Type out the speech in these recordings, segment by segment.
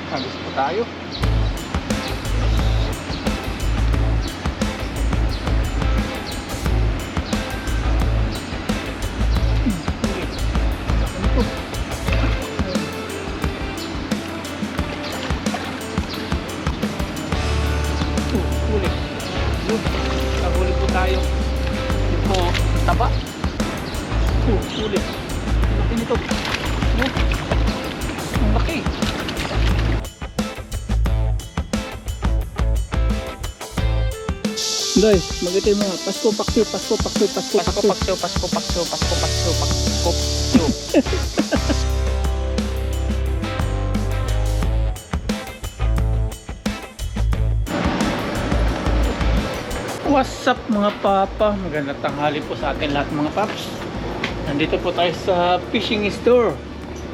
Agos po tayo. Huli. Yun. Nahuli po tayo. Yun po. Taba. Huli. Laki nito. Ang laki. Guys, mag-itay mo nga. Pasko, pakso, Pasko, pakso, Pasko, pakso. Pasko, Pasko, pakso, Pasko, pakso, Pasko, pakso. What's up mga papa? Magandang tanghali po sa atin lahat mga paps. Nandito po tayo sa fishing store.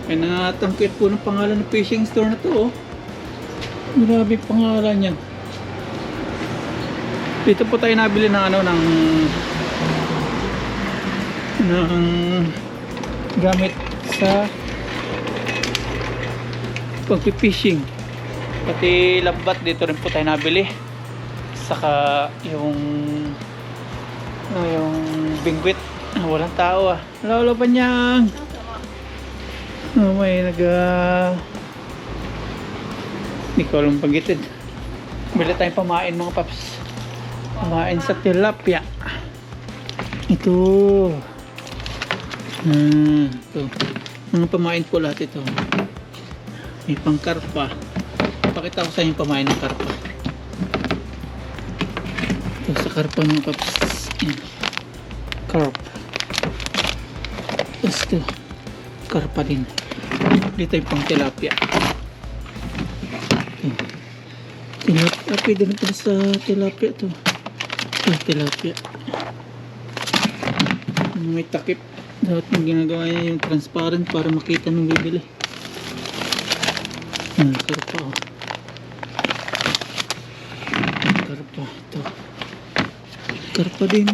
May natangkit po ng pangalan ng fishing store na to. Oh. Grabe pangalan niya. Dito po tayo nabili ng ng gamit sa pag-fishing. Pati lambat dito rin po tayo nabili. Saka yung bingwit. Walang tao ah. Lolo pa niyang. May hindi ko alam pagitid. Bili tayong pamain mga paps. Pamain sa tilapia. Ito. Ito. Mga pamain po lahat ito. May pang karpa. Pakita ko sa inyo pamain ng karpa. Ito sa karpa mga paps. Carp. Tapos ito. Karpa din. Dito yung pang tilapia. Tilapia. Pwede na pala sa tilapia ito. Tilapia. May takip. Dapat yung ginagawa niya yung transparent para makita nung bibili. Karpa oh. Karpa. Ito. Karpa din.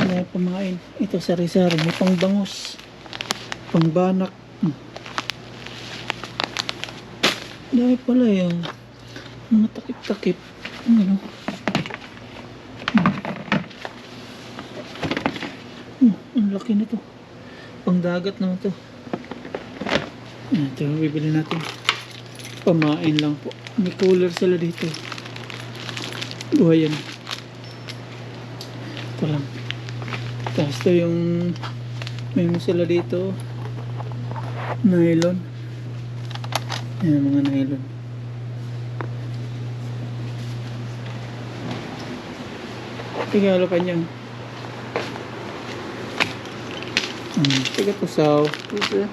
May pamain. Ito sari-sari. May pangbangus. Pangbanak. Dahil pala yung mga takip-takip. Ano? Ang laki nito. Pangdagat naman to. Ito, bibili natin. Pamain lang po. May cooler sila dito. Buhay yan. Ito lang. Tapos ito yung may sila dito. Nylon. Ayan mga nylon. Tigalo pa niyan. Tiga pusaw. Ito.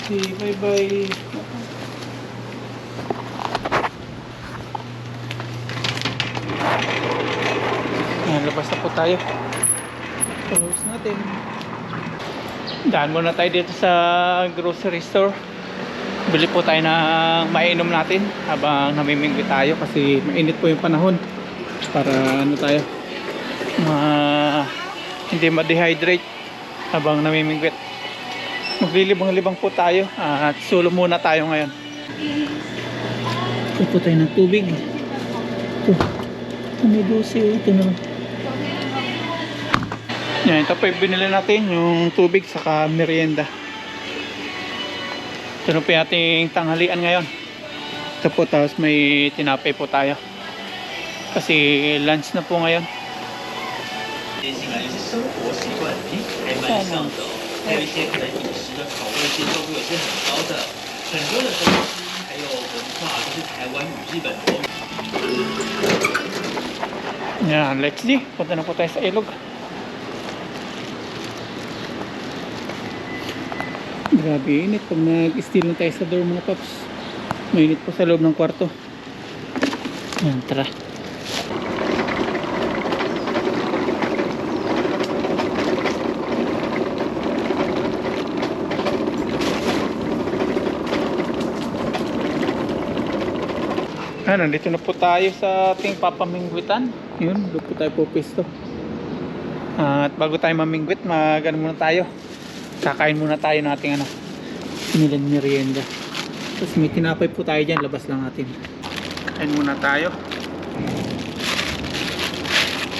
Okay, bye-bye. Labas na po tayo. Close natin. Daan muna tayo dito sa grocery store. Bili po tayo ng maiinom natin habang namimingwit tayo kasi mainit po yung panahon. Para tayo hindi ma-dehydrate habang namimingwit. Maglilibang-libang po tayo at solo muna tayo ngayon. Ito po tayo ng tubig. Ito. May dosi. Ito naman. Yan, ito po yung binili natin, yung tubig saka merienda. Ito na po yung ating tanghalian ngayon. Ito po, tapos may tinapay po tayo. Kasi lunch na po ngayon. Yan, let's see. Punta na po tayo sa ilog. Grabe init pag nag-steal na tayo sa door mga paps. Mainit po sa loob ng kwarto. Yan, tara. Nandito na po tayo sa ating papamingwitan. Yun, doon po tayo po pisto. At bago tayo mamingwit, mag-ano muna tayo. Kakain muna tayo ng ating sinilang merienda. Tapos may tinapay po tayo dyan, labas lang natin. Kain muna tayo.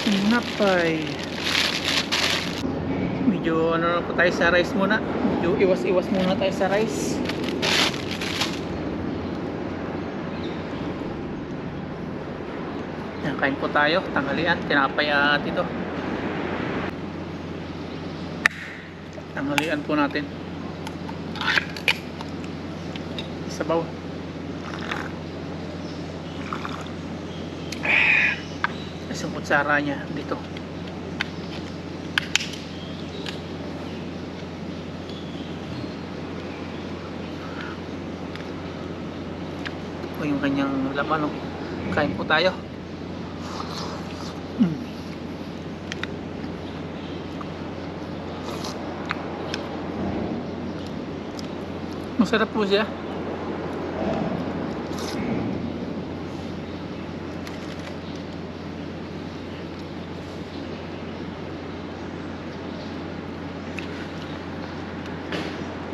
Tinapay. Medyo ano po tayo sa rice muna. Medyo iwas-iwas muna tayo sa rice. Yan, kain po tayo. Tanghalian, tinapay at ito. Tanghalian po natin. Sabaw. Isang kutsara niya dito. Ito yung kanyang laman. Kain po tayo. Masarap po siya.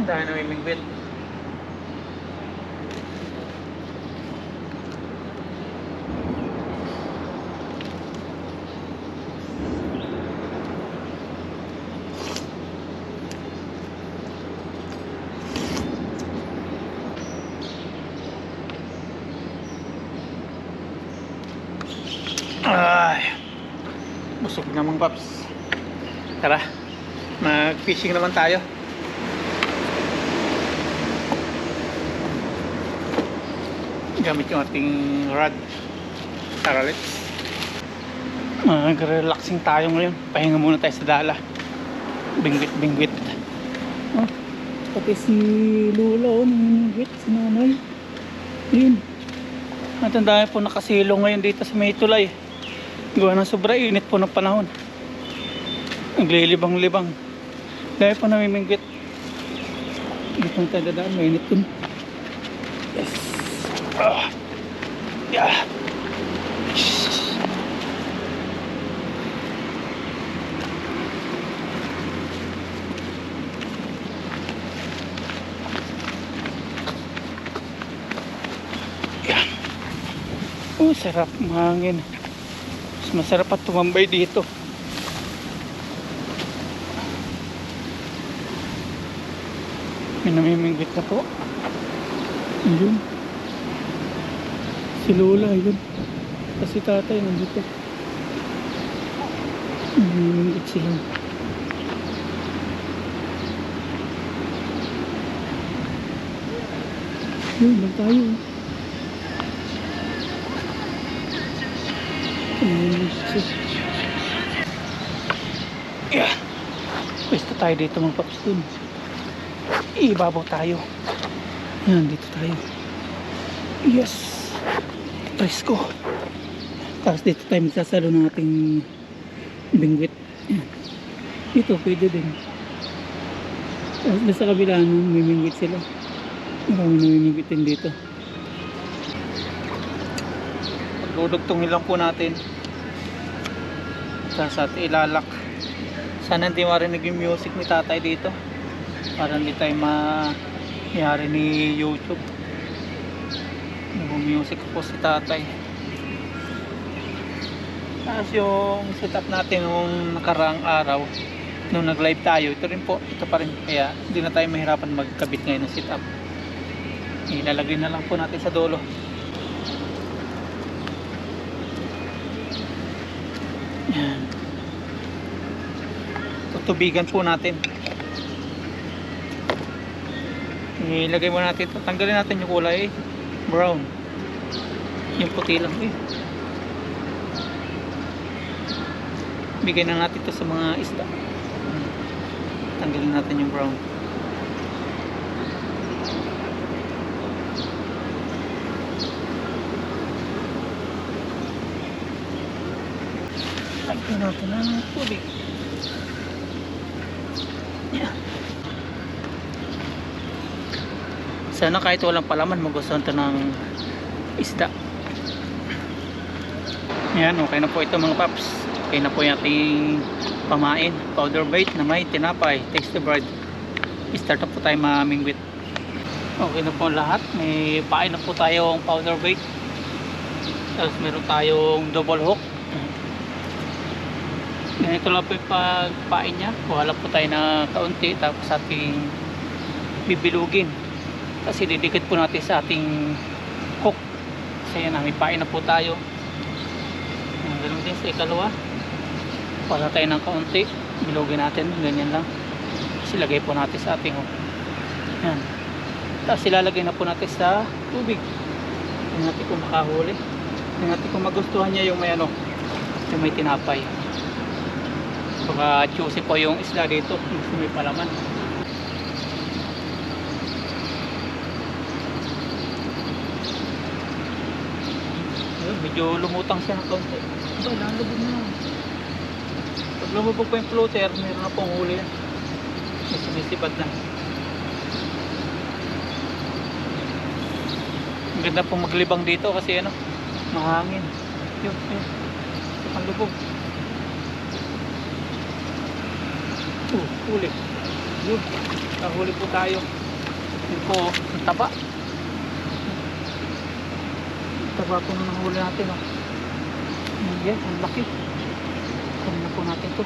Dahil namimingwit. Ay, busog naman paps. Tara, mag fishing naman tayo. Gamit yung ating rod. Tara, let's mag-relaxing tayo ngayon. Pahinga muna tayo sa dala. Bingwit. Oh, pati si Lula namimingwit, si nanay. Yun. At ang dami po nakasilo ngayon dito sa may tulay. Gawa ng sobra init po ng panahon. Naglilibang-libang. Dahil po namimingwit. Dito ang tayo dadaan, mainit dun. Yes. Yeah. Yeah. Oh, sarap mahangin. Mas masarap at tumambay dito. May namimingwit na po. Ayun. Si Lola, yun. Kasi tatay nandito. Namimingwit sila. Yun, lang tayo. Yeah. Pwesto tayo dito mga paps dun. Ibabaw tayo. Yan, dito tayo. Yes. Presko. Tapos dito tayo magsasalo ng ating bingwit. Yan. Dito pwede din. Tapos sa kabila may bingwit sila. Marami na bingwit din dito. Dudugtungin lang po natin sa ilalak. Sana hindi marinig yung music ni tatay dito para hindi tayo mayari ni YouTube. Yung music po si tatay. Tapos yung setup natin nung nakaraang araw nung nag live tayo, ito rin po, ito pa rin, kaya hindi na tayo mahirapan magkabit ngayon ng setup. Ilalagay na lang po natin sa dulo. Yan. Tutubigan po natin. Ilagay mo natin ito. Tanggalin natin yung kulay brown. Yung puti lang Bigay na natin ito sa mga isda. Tanggalin natin yung brown. Tanggalin natin ang tubig. Sana kahit walang palaman magustuhan ito ng isda. Ayan, okay na po ito mga paps. Okay na po yung ating pamain. Powder bait na may tinapay. Tasty bread. Start na po tayo mamingwit. Okay na po lahat. May pain na po tayong powder bait. Tapos meron tayong double hook. Ganito lang po yung pagpain niya. Kuha lang po tayo na kaunti. Tapos ating bibilugin. Kasi didikit po natin sa ating hook. Kasi yan, may pain na po tayo. Ganun din sa ikalawa. Kuha tayo ng kaunti. Bilugin natin. Ganyan lang. Tapos ilagay po natin sa ating hook. Yan. Tapos ilalagay na po natin sa tubig. Tingnan natin kung makahuli. Tingnan natin kung magustuhan niya yung may ano, yung may tinapay. Baka juicy po yung isda dito. Gusto may palaman. Ayun, medyo lumutang siya ng kaunti. Aba, lalabog na. Pag lumubog po yung floater, meron na pong huli yan. May sumisibad na. Ang ganda pong maglibang dito kasi ano, mahangin. Yun. Ang lubog. Huli. Yun. Nahuli po tayo. Yun po, ang taba. Taba po na nahuli natin. Oh. Yan, ang laki. Kunin na po natin to.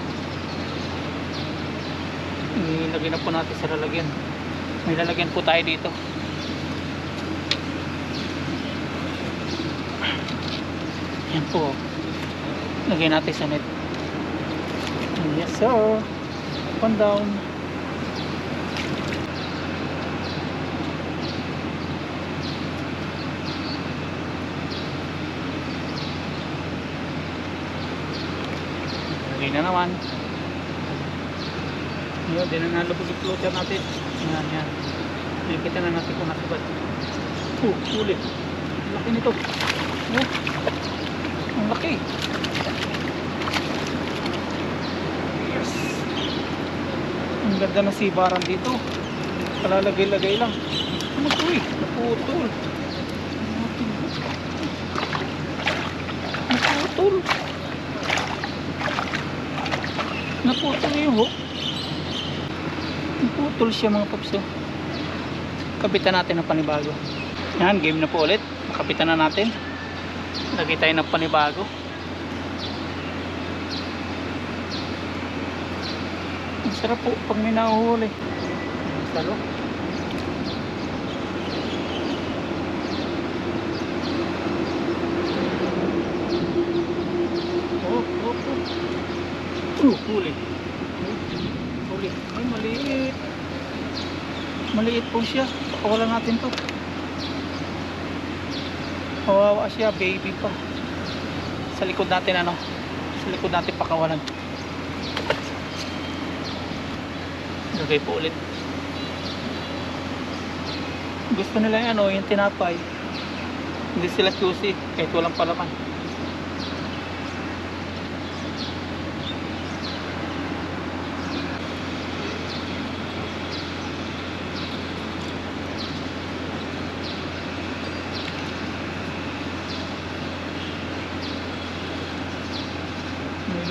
Ilagay na po natin sa lalagyan. May lalagyan po tayo dito. Yan po. Lagay natin sa net. Yes sir. Up and down. Lagay na naman. Yun, din na nalubog yung floater natin. Yan. Nakikita na natin kung nasibad. Huli. Laki nito. Ang laki. Yes. Ang ganda ng sibaran dito. Kalalagay-lagay lang. Ano ito eh? Naputol. Naputol yung hook. Naputol siya mga paps. Kapitan natin ng panibago. Yan, game na po ulit. Makapitan na natin. Lagay tayo ng panibago. Ang sarap po pag may nahuhuli. Salo. Huli. Ay, maliit. Maliit po siya. Pakawalan natin to. Kawawa siya, baby pa. Sa likod natin ano? Sa likod natin pakawalan. Lagay po ulit. Gusto nila yan ano, yung tinapay. Hindi sila choosy kahit walang palaman.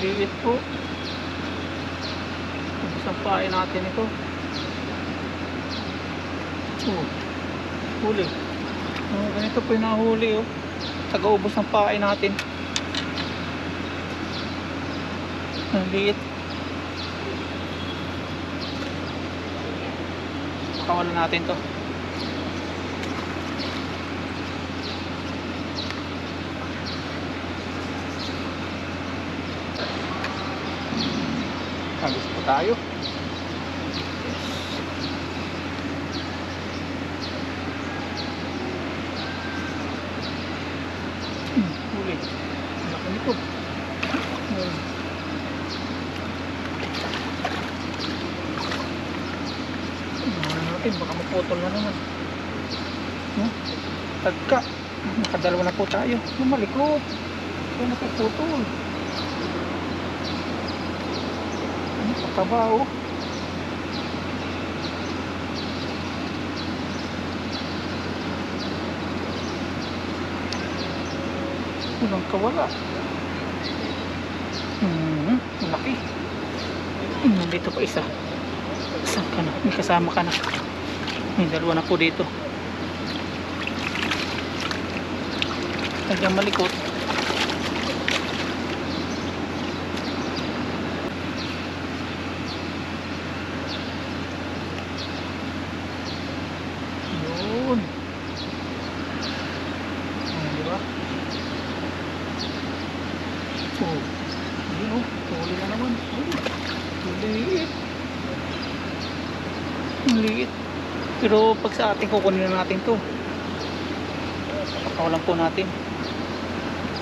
Niliit po. Sampain natin ito. Huli. Ganito po yung nahuli. Taga-ubos ng pain natin. Ang liit. Pakawalan natin to. Habis po tayo. Huli. Laki nito. Natin, baka maputol na naman. Tagka. Nakadalawa na po tayo. Malikot. Kaya napuputol. Taba oh. Walang kawala. Laki. Nandito pa isa. Saan ka na? May kasama ka na. May dalawa na po dito. Talagang malikot. Yun. Diba? Oh. Ayun oh. Huli na naman. Liit. Liit. Pero pag sa atin kukunin na natin to. Pakawalan po natin.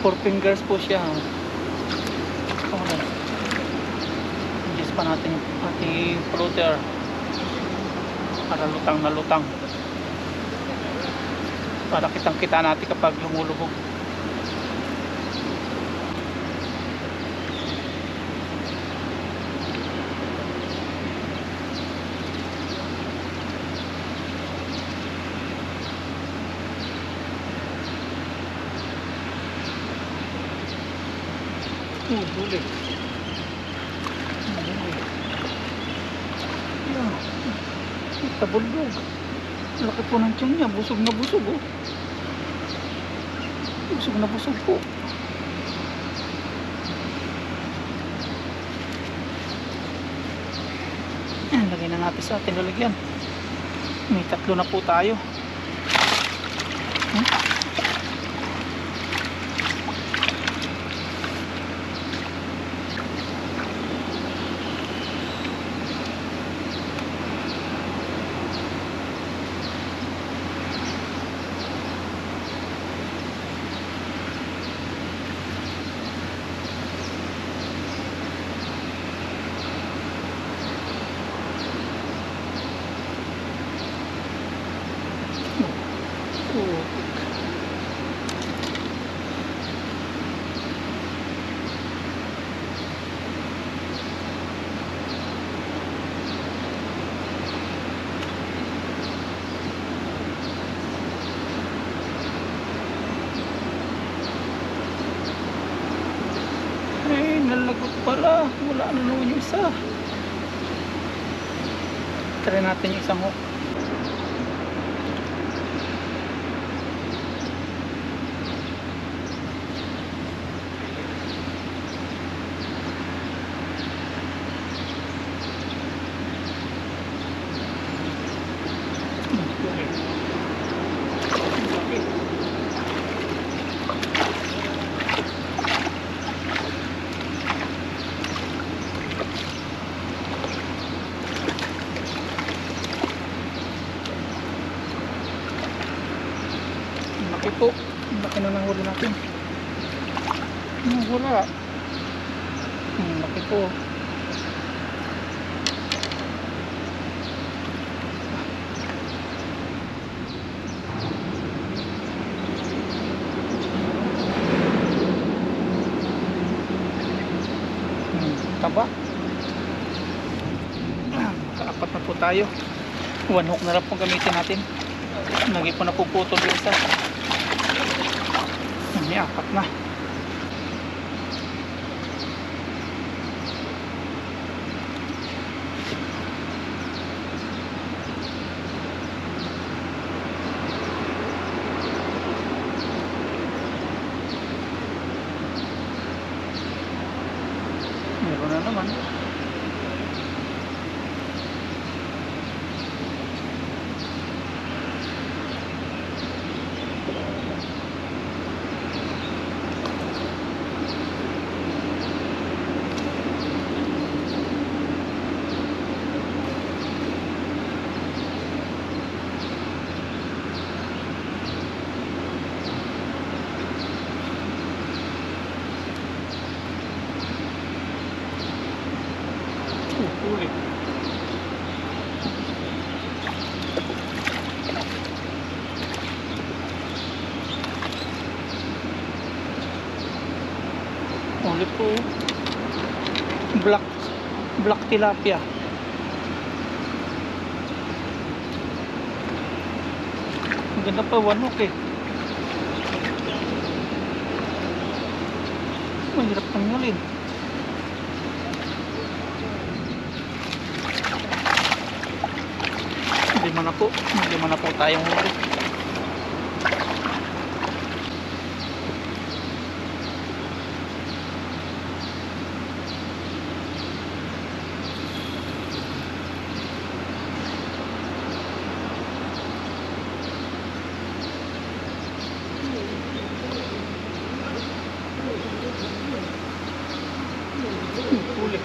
4 fingers po siya. Okay. Adjust pa natin yung ating floater para lutang na lutang, para kitang kita natin kapag lumulubog. Huli. Yan. Tabulog. Laki po ng tiyan niya. Busog na busog oh. Busog na busog po. Yan, lagay na natin sa ating lalagyan. May 3 na po tayo. Ay, nalagot pala. Wala na naman yung isa. Try natin yung isang hook. Laki po. Laki na nang huli natin. Wala. Laki po. Taba. Kaapat na po tayo. 1 hook na lang po gamitin natin. Lagi po napuputol yung isa. May 4 na. Meron na naman. Huli. Huli po. Black tilapia. Ang ganda pa, 1 hook eh. Mahirap tanggalin. po. Hindi mo na po tayong huli. Huli.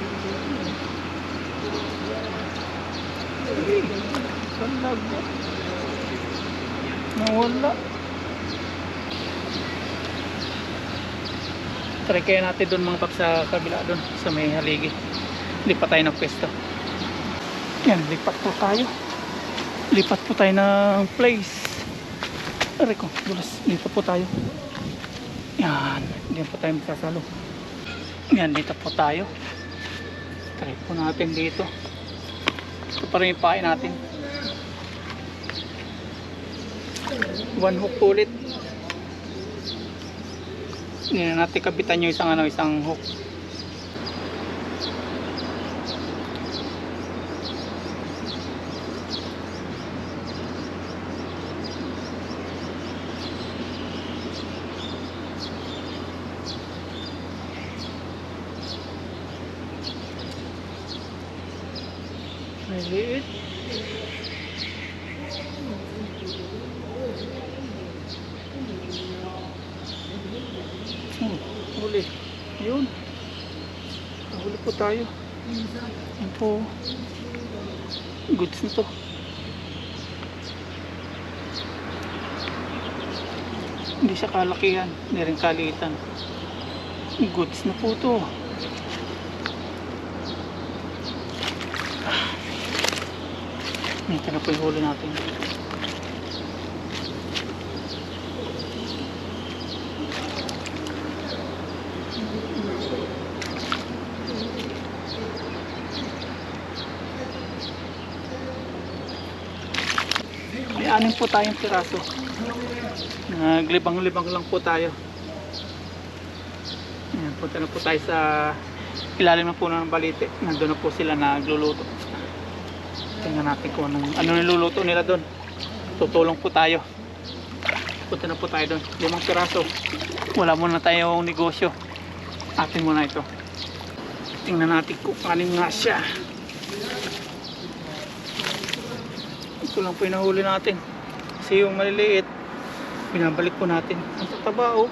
Talaga. Nawala. Try kaya natin doon mga paps sa kabila doon sa may haligi. Lipat tayo ng pwesto. Yan, lipat po tayo. Lipat po tayo ng place. Aray ko, dulas. Dito po tayo. Yan, hindi po tayo magsasalo. Yan, dito po tayo. Try po natin dito. Ito pa rin yung pain natin. One hook po ulit. Hindi na natin kabitan yung isang hook. Maliit. Huli. Yun. Huli po tayo. Yan po. Goods na to. Hindi siya kalakihan. Hindi rin kaliitan. Goods na po to. Ito na po yung huli natin. May 6 po tayong piraso. Naglibang-libang lang po tayo. Ayan, punta na po tayo sa ilalim na po ng balite. Nandun na po sila nagluluto. Tingnan natin kung ano niluluto nila doon. Tutulong po tayo. Punta na po tayo doon. 5 piraso. Wala muna tayong negosyo. Atin muna ito. Tingnan natin kung kanin nga siya. Ito lang po yung nahuli natin. Kasi yung maliliit, pinabalik po natin. Ang tataba oh.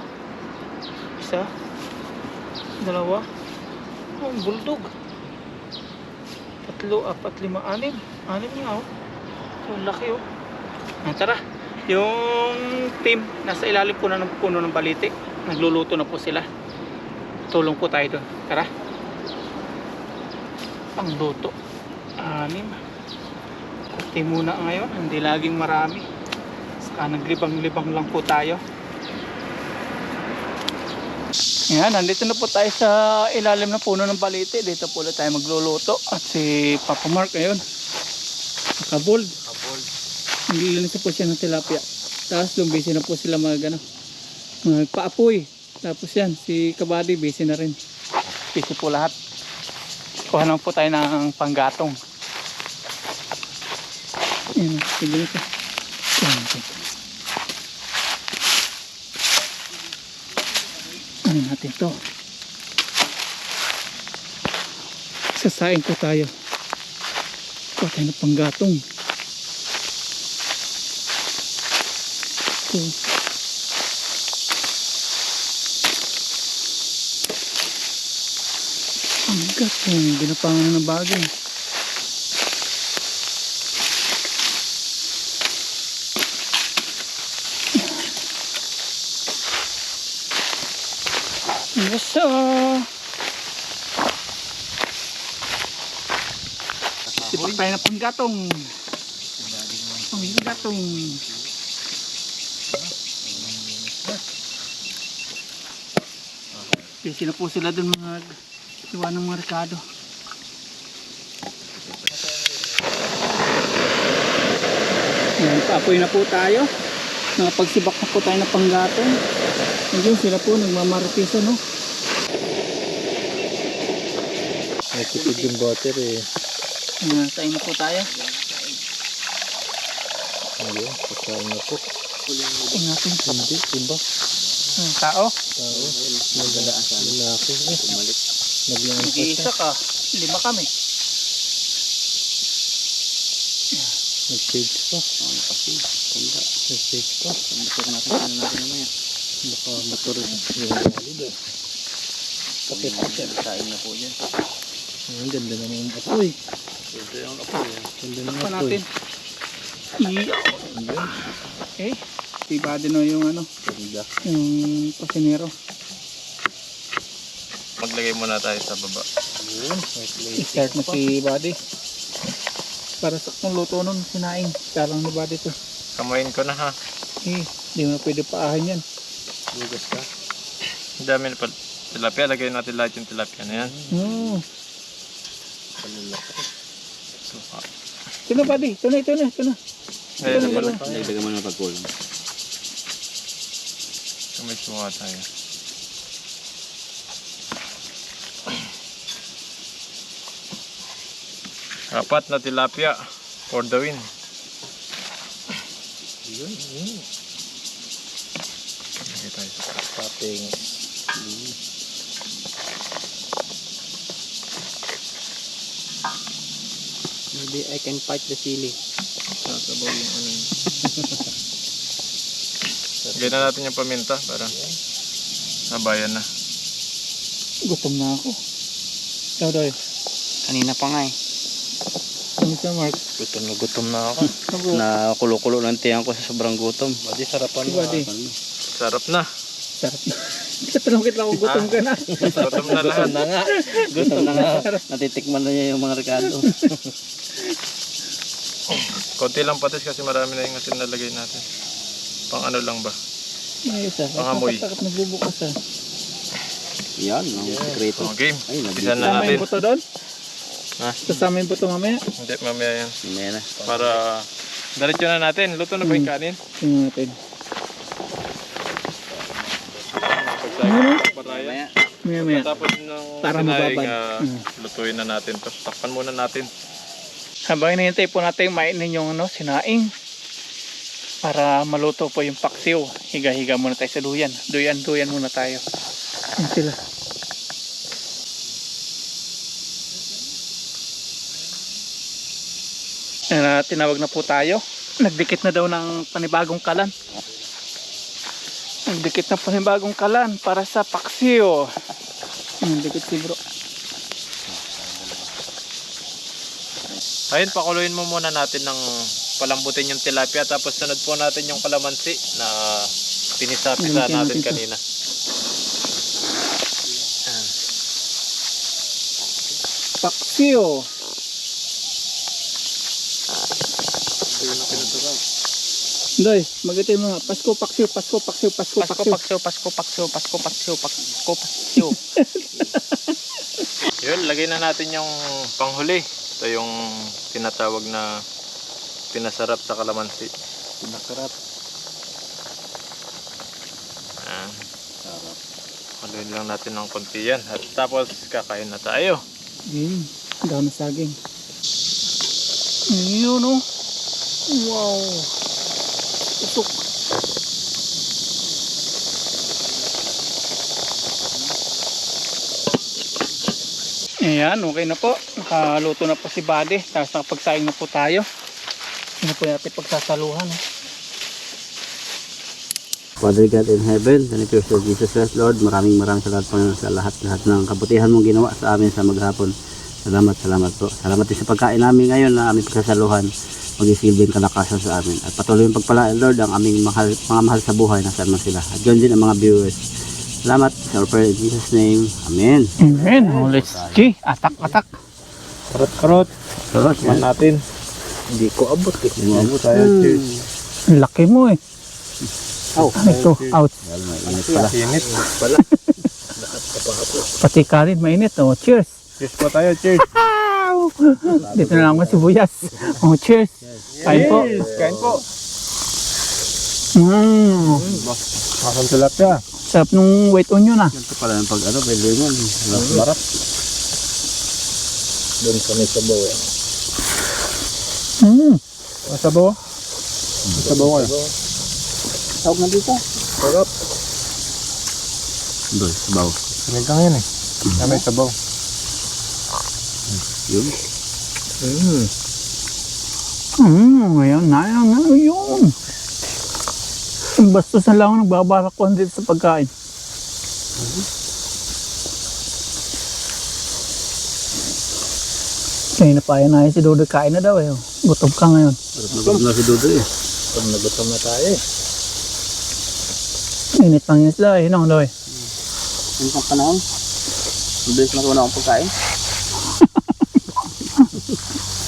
1, 2, bulldog. 3, 4, 5, 6. 6 nga oh. Ang laki oh. Tara. Yung team nasa ilalim po na ng puno ng balite. Nagluluto na po sila. Tulong po tayo doon. Tara. Pangluto. 6. Kunti muna ngayon. Hindi laging marami. Saka naglibang-libang lang po tayo. Yan, nandito na po tayo sa ilalim ng puno ng balite. Dito po ulit tayo magluluto. At si Papa Mark ngayon, nakabold. Naglilinis na po siya ng tilapia. Tapos lumbisi na po sila magpaapoy. Tapos yan, si Kabady busy na rin. Busy po lahat. Kuha naman po tayo ng panggatong. Yan, sige nito. Ano natin to? Sasain ko tayo. Kuha tayo ng panggatong. Ito. Panggatong. Ginapangan ng bagay. Yes, sipak tayo na panggatong. Panggatong. Busy na po sila dun mga iwan ng mga rekado. Yan, paapoy na po tayo. Nakapagsibak na po tayo ng panggatong. Ayun sila po nagmamarupisa no. Nakikipid yung butter eh. Tayo na po tayo. Ayun, pagkain na po. Ingatan. Hindi, iba. Tao? Tao. Lalaki. Bumalik. Naglaan pa siya. Mag-iisa ka. 5 kami. Nag-stage pa. Nag-stage pa. Motor natin, ano natin namaya. Baka motor yung valid eh. Pakit pa siya. Kain na po dyan. Ang ganda naman yung apoy. Ito yung apoy. Ganda ng Pa apoy. natin. Okay. Diba din yung ano, Ganda. yung pasinero. Maglagay muna tayo sa baba. Ayun. I-start mo si Buddy. Para sa kung luto nun, sinaing. Kalang ni Buddy to. Kamayin ko na ha. Di mo na pwede paahin yan. Lugas ka. Ang dami na pala. Tilapia, lagay natin lahat yung tilapia na yan. Oo. Palalaki. Suka. Ito na Buddy. Ito na. Ngayon na pala. Dagdagan mo na pagkulang. May suka tayo. Apat na tilapia for the win. Yun. Lagay tayo sa Topping. Maybe I can fight the chili. sasabaw yung ano yun. Lagay na natin yung paminta para nabayan na. Gutom na ako. Ikaw daw. Kanina pa nga eh. Ano ka Mark? Gutom na ako. Nakulo-kulo ng tiyan ko sa sobrang gutom. Badi, sarapan Si mo. Buddy. Sarap na. Sarap na. Tanong kita kung gutom ka na. Gutom na lahat. Na nga. Gutom na nga. Natitikman na niya yung mga rekado. Konti lang patis kasi marami na yung asin nalagay natin. Pang ano lang ba? Ayos ah. Pangamoy. Takot nagbubukas ah. Yan, ang sekreto. Oh, game. Ay, Bisan na Kasama natin. yung buto doon? Ha? Kasama yung buto mamaya? Hindi, mamaya yan. Mamaya na. Para diretso na natin. Luto na ba yung kanin? Tingnan natin. Pagsayang paraya. Mamaya. Maya. Tapos ng Para sinaing, mababad. lutuin na natin to. Takpan muna natin. Habang hinihintay po natin mainin yung ano, sinaing. Para maluto po yung paksiw. Higa-higa muna tayo sa duyan. Duyan muna tayo. Yan sila. Tinawag na po tayo. Nagdikit na daw ng panibagong kalan. Nagdikit na panibagong kalan para sa paksiw. Nagdikit si bro. Ayun, pakuluin mo muna natin ng palambutin yung tilapia. Tapos sunod po natin yung kalamansi na pinisa-pisa natin kanina. Paksiw. Doy, magitin mo nga. Pasko, paksiw, Pasko, paksiw, Pasko, paksiw. Paksiw. Yun, lagay na natin yung panghuli. Ito yung tinatawag na pinasarap sa kalamansi. Pinasarap. Ayan. Haluin lang natin ng konti yan. At tapos kakain na tayo. Daw na saging. Yun o. Wow. Usok. Ayan, okay na po. Nakaluto na po si Buddy. Tapos nakapagsaing na po tayo. Ano po natin pagsasaluhan. Father God in heaven, thank you for Jesus Christ, Lord. Maraming salamat po sa lahat ng kabutihan mong ginawa sa amin sa maghapon. Salamat po. Salamat din sa pagkain namin ngayon na aming pagsasaluhan. Mag-isilbing kalakasan sa amin. At patuloy yung pagpalaan, Lord, ang aming mga mahal sa buhay na saan man sila. At yun din ang mga viewers. Salamat sa our prayer in Jesus' name. Amen. Amen. Oh, let's see. Atak. Karot. Sarot Man natin. Hindi ko abot eh. Hindi mo abot tayo. Cheers. Laki mo eh. Ito, out. Init pala. Init pala. Pati kanin, mainit. Oh, cheers. Cheers po tayo. Cheers. Dito na lang sibuyas. Oh, cheers. Kain po. Kain po. Masang tilapia. Sarap nung white onion ah. Ito pala yung pag may lemon. Marap. Doon sa may sabaw eh. Mm. Masabaw? Sabaw kayo. Tawag na dito. Sarap. Doon, sabaw. Sinigang yan eh. May sabaw. Yun. Ngayon na yun. Ang bastos na lang ako nagbabalakwan dito sa pagkain. Kaya napayan na si Dodo, kain na daw eh. Gutom ka ngayon. Gutom na si Dudu eh. Pag nagutom na tayo eh. Init lang yung isla eh. Nang daw eh. Ano pang panahon? Mabilis matunaw akong pagkain.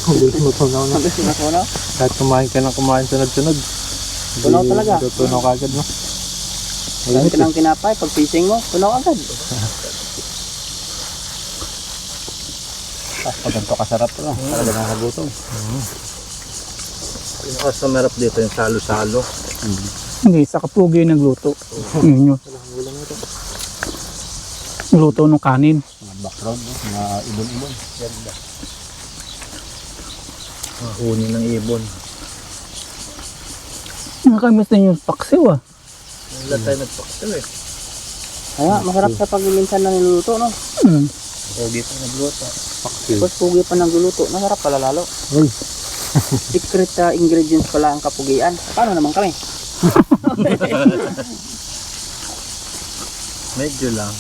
Mabilis mo tunaw na. Mabilis matunaw. Kahit kumain ka ng kumain sunod-sunod. Tunaw talaga. Tunaw ka agad no. Dahil ka ng tinapay, pag pising mo, tunaw agad. Pag ganito kasarap to, talaga nakakagutom. Pinakasamarap dito yung salo-salo. Hindi, sa kapugi yung nagluto. Yun yun. Luto ng kanin. Mga background, mga ibon-ibon. Huni ng ibon. Nakamiss na yung paksiw ah. Wala tayo nagpakasal eh. Kaya, masarap sa pag minsan na niluluto, no? Pogi pa nagluto. Tapos pugi pa nagluluto, masarap pala lalo. Uy. Secret ingredients pala ang kapugian. Paano naman kami? Medyo lang.